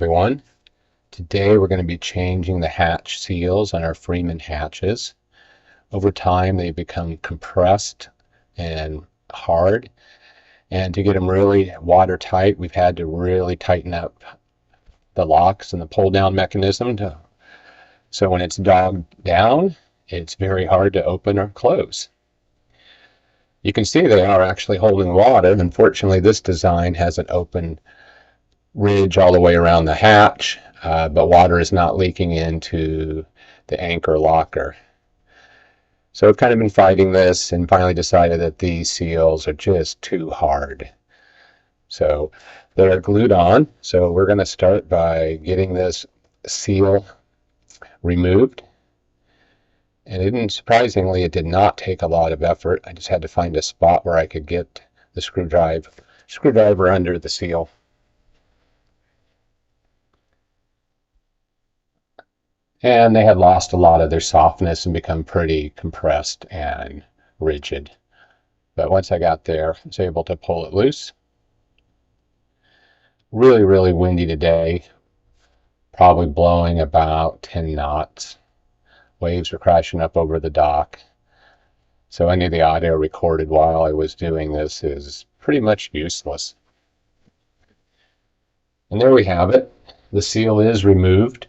everyone. Today we're going to be changing the hatch seals on our Freeman hatches. Over time they become compressed and hard, and to get them really watertight we've had to really tighten up the locks and the pull down mechanism so when it's dogged down it's very hard to open or close. You can see they are actually holding water. Unfortunately this design has an open ridge all the way around the hatch, but water is not leaking into the anchor locker. So I've kind of been fighting this and finally decided that these seals are just too hard. So they're glued on. So we're going to start by getting this seal removed. And surprisingly, it did not take a lot of effort. I just had to find a spot where I could get the screwdriver under the seal. And they had lost a lot of their softness and become pretty compressed and rigid. But once I got there, I was able to pull it loose. Really, really windy today, probably blowing about 10 knots. Waves were crashing up over the dock. So any of the audio recorded while I was doing this is pretty much useless. And there we have it. The seal is removed.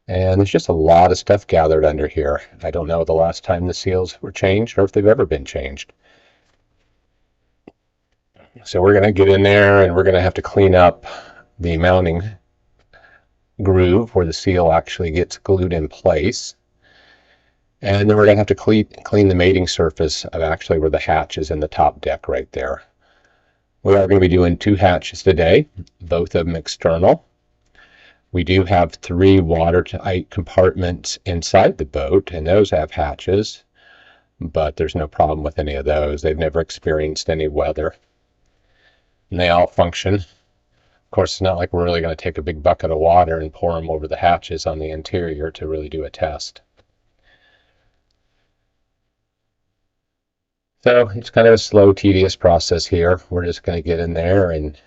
And there's just a lot of stuff gathered under here. I don't know the last time the seals were changed or if they've ever been changed. So we're going to get in there and we're going to have to clean up the mounting groove where the seal actually gets glued in place. And then we're going to have to clean the mating surface of actually where the hatch is in the top deck right there. We are going to be doing 2 hatches today, both of them external. We do have 3 watertight compartments inside the boat, and those have hatches, but there's no problem with any of those. They've never experienced any weather, and they all function. Of course, it's not like we're really going to take a big bucket of water and pour them over the hatches on the interior to really do a test. So it's kind of a slow, tedious process here. We're just going to get in there and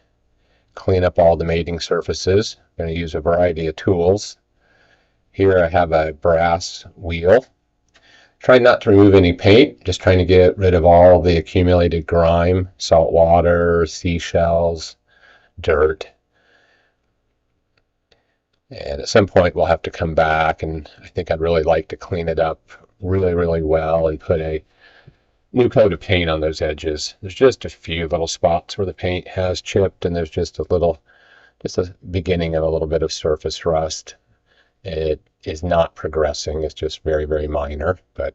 clean up all the mating surfaces. I'm going to use a variety of tools. Here I have a brass wheel. Trying not to remove any paint, just trying to get rid of all the accumulated grime, salt water, seashells, dirt. And at some point we'll have to come back, and I think I'd really like to clean it up really, really well and put a new coat of paint on those edges. There's just a few little spots where the paint has chipped, and there's just a beginning of a little bit of surface rust. It is not progressing. It's just very, very minor, but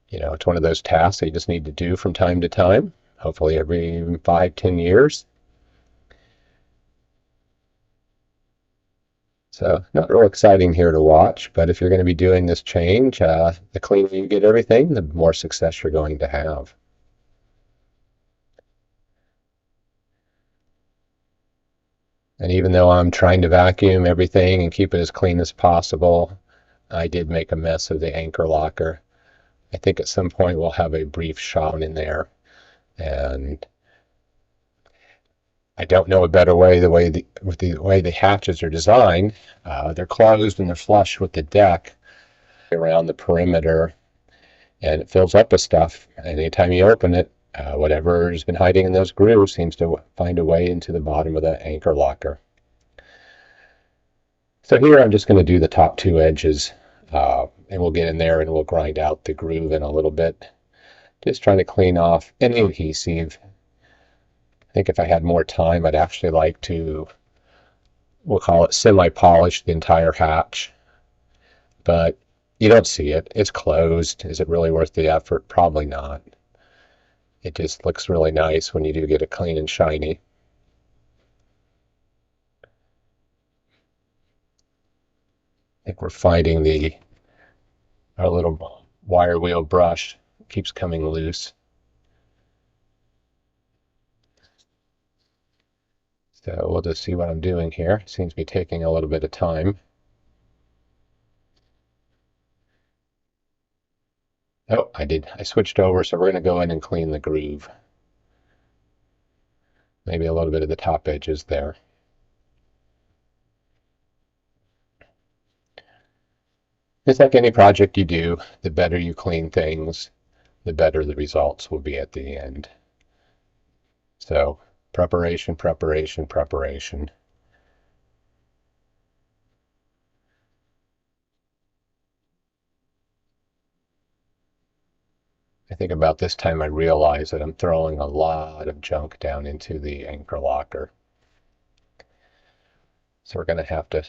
it's one of those tasks that you just need to do from time to time, hopefully every 5-10 years. So not real exciting here to watch, but if you're going to be doing this change, the cleaner you get everything, the more success you're going to have. And even though I'm trying to vacuum everything and keep it as clean as possible, I did make a mess of the anchor locker. I think at some point we'll have a brief shot in there, and I don't know a better way. With the way the hatches are designed, they're closed and they're flush with the deck around the perimeter, and it fills up with stuff. And anytime you open it, whatever's been hiding in those grooves seems to find a way into the bottom of the anchor locker. So here I'm just going to do the top 2 edges, and we'll get in there and we'll grind out the groove in a little bit. Just trying to clean off any adhesive. I think if I had more time, I'd actually like to, we'll call it semi-polish the entire hatch. But you don't see it. It's closed. Is it really worth the effort? Probably not. It just looks really nice when you do get it clean and shiny. I think we're finding our little wire wheel brush keeps coming loose. So we'll just see what I'm doing here. It seems to be taking a little bit of time. Oh, I switched over, so we're going to go in and clean the groove. maybe a little bit of the top edges there. It's like any project you do, the better you clean things, the better the results will be at the end. So preparation, preparation, preparation. I think about this time I realize that I'm throwing a lot of junk down into the anchor locker. So we're going to have to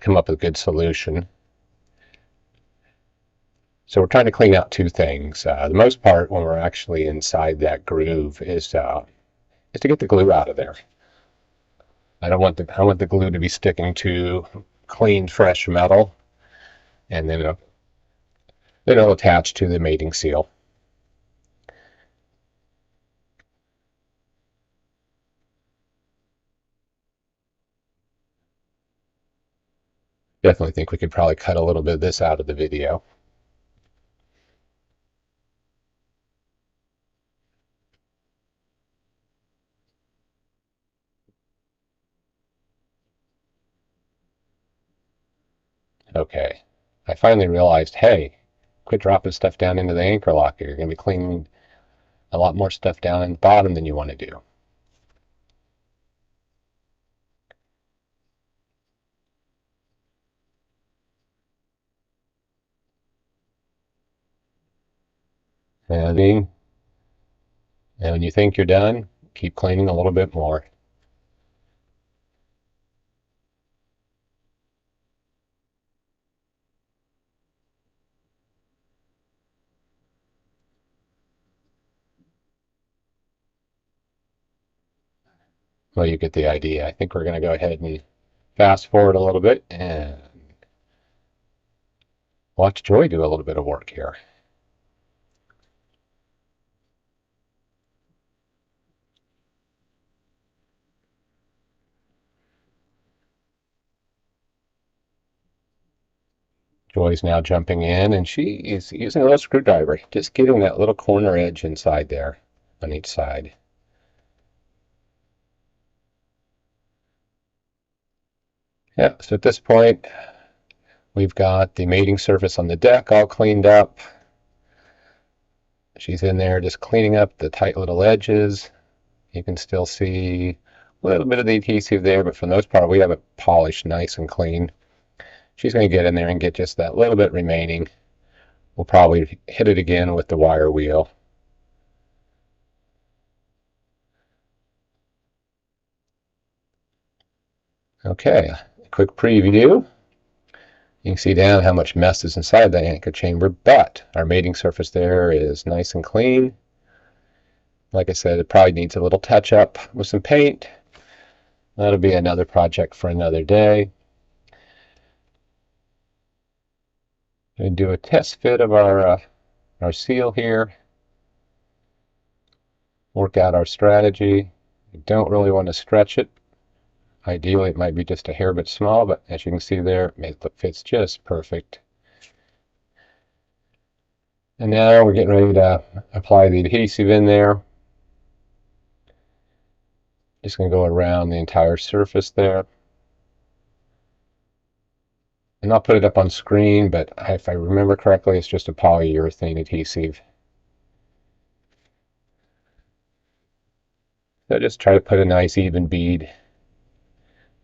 come up with a good solution. So we're trying to clean out two things. The most part, when we're actually inside that groove, is to get the glue out of there. I want the glue to be sticking to clean, fresh metal, and then it'll attach to the mating seal. Definitely think we could probably cut a little bit of this out of the video. Okay, I finally realized, hey, quit dropping stuff down into the anchor locker. You're going to be cleaning a lot more stuff down in the bottom than you want to do. And when you think you're done, keep cleaning a little bit more. Well, you get the idea. I think we're going to go ahead and fast forward a little bit and watch Joy do a little bit of work here. Joy's now jumping in, and she is using a little screwdriver, just getting that little corner edge inside there on each side. Yeah, so at this point, we've got the mating surface on the deck all cleaned up. She's in there just cleaning up the tight little edges. You can still see a little bit of the adhesive there, but for the most part, we have it polished nice and clean. She's going to get in there and get just that little bit remaining. We'll probably hit it again with the wire wheel. Okay, quick preview. You can see down how much mess is inside the anchor chamber, but our mating surface there is nice and clean. Like I said, it probably needs a little touch up with some paint. That'll be another project for another day. Going to do a test fit of our seal here. Work out our strategy. We don't really want to stretch it. Ideally, it might be just a hair bit small, but as you can see there, it fits just perfect. And now we're getting ready to apply the adhesive in there. Just going to go around the entire surface there. And I'll put it up on screen, but if I remember correctly, it's just a polyurethane adhesive. So just try to put a nice even bead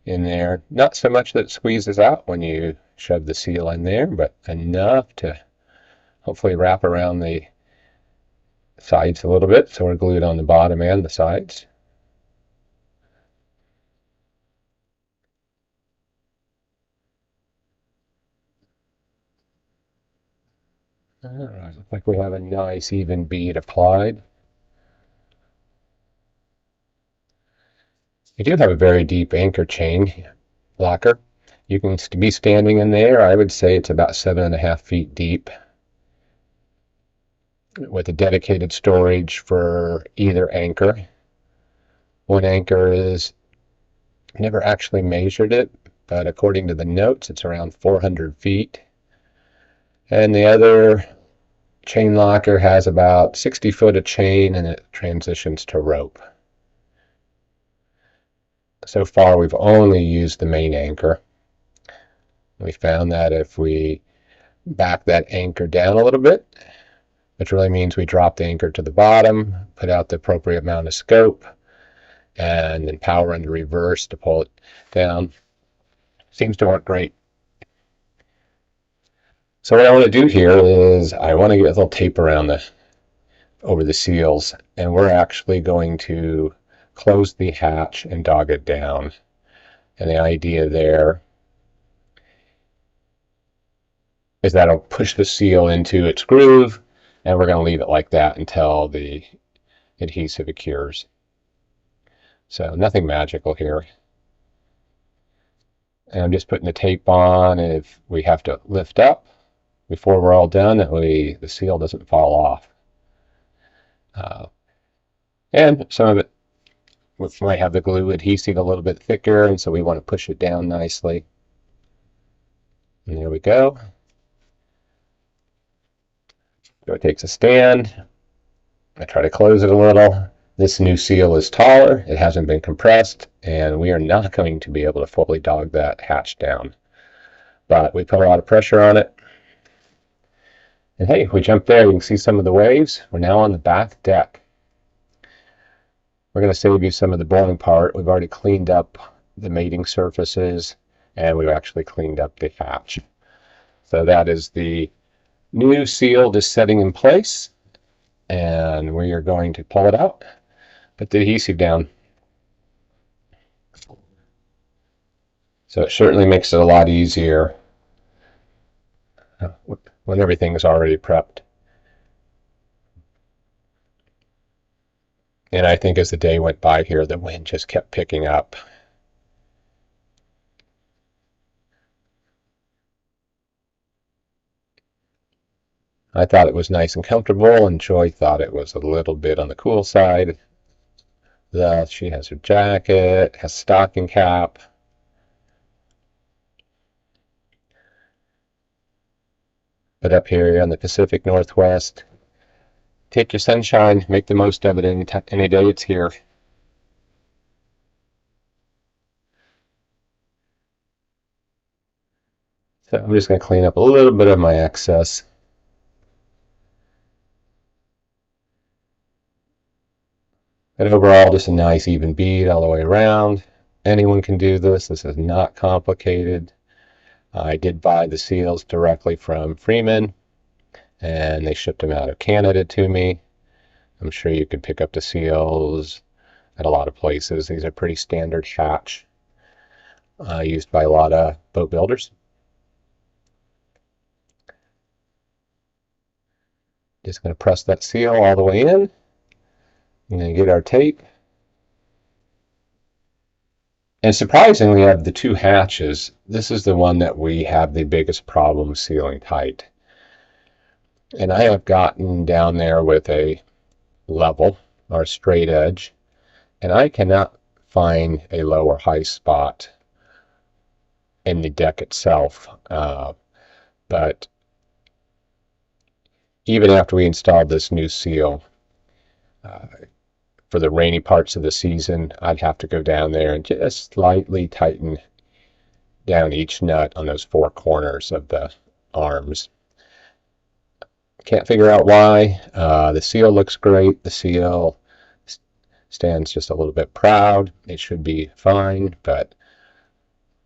in there. Not so much that it squeezes out when you shove the seal in there, but enough to hopefully wrap around the sides a little bit, so we're glued on the bottom and the sides. All right, looks like we have a nice even bead applied. You do have a very deep anchor chain locker. You can be standing in there. I would say it's about 7.5 feet deep, with a dedicated storage for either anchor. One anchor is, never actually measured it, but according to the notes, it's around 400 feet. And the other chain locker has about 60 foot of chain and it transitions to rope. So far we've only used the main anchor. We found that if we back that anchor down a little bit, which really means we drop the anchor to the bottom, put out the appropriate amount of scope, and then power into reverse to pull it down. Seems to work great. So what I want to do here is I want to get a little tape around over the seals, and we're actually going to close the hatch and dog it down. And the idea there is that it'll push the seal into its groove, and we're going to leave it like that until the adhesive cures. So nothing magical here. And I'm just putting the tape on, and if we have to lift up before we're all done, that way the seal doesn't fall off. And some of it might have the glue adhesive a little bit thicker, and so we want to push it down nicely. And there we go. So it takes a stand. I try to close it a little. This new seal is taller, it hasn't been compressed, and we are not going to be able to fully dog that hatch down. But we put a lot of pressure on it. And hey, if we jump there, you can see some of the waves. We're now on the back deck. We're going to save you some of the boring part. We've already cleaned up the mating surfaces, and we've actually cleaned up the hatch. So that is the new seal just setting in place, and we are going to pull it out, put the adhesive down. So it certainly makes it a lot easier when everything is already prepped. And I think as the day went by here, the wind just kept picking up. I thought it was nice and comfortable, and Joy thought it was a little bit on the cool side. She has her jacket, has stocking cap. But up here on the Pacific Northwest, take your sunshine, make the most of it any day it's here. So I'm just going to clean up a little bit of my excess. But overall, just a nice even bead all the way around. Anyone can do this. This is not complicated. I did buy the seals directly from Freeman, and they shipped them out of Canada to me. I'm sure you could pick up the seals at a lot of places. These are pretty standard hatch, used by a lot of boat builders. Just going to press that seal all the way in. I'm going to get our tape. And surprisingly, of the two hatches, this is the one that we have the biggest problem sealing tight. And I have gotten down there with a level or straight edge, and I cannot find a low or high spot in the deck itself. But even after we installed this new seal, for the rainy parts of the season, I'd have to go down there and just slightly tighten down each nut on those four corners of the arms. Can't figure out why. The seal looks great. The seal stands just a little bit proud. It should be fine, but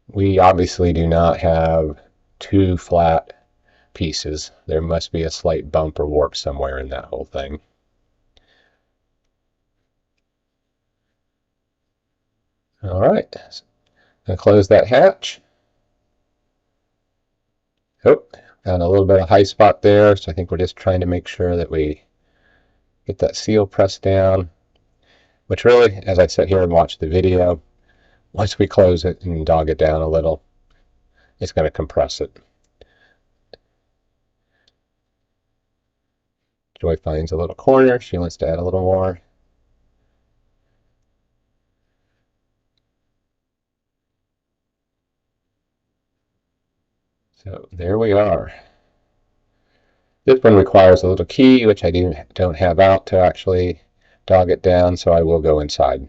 we obviously do not have two flat pieces. There must be a slight bump or warp somewhere in that whole thing. All right, gonna close that hatch. Oh, found a little bit of high spot there, so I think we're just trying to make sure that we get that seal pressed down, which really, as I sit here and watch the video, once we close it and dog it down a little, it's going to compress it. Joy finds a little corner. She wants to add a little more. So there we are. This one requires a little key, which I don't have out to actually dog it down, so I will go inside.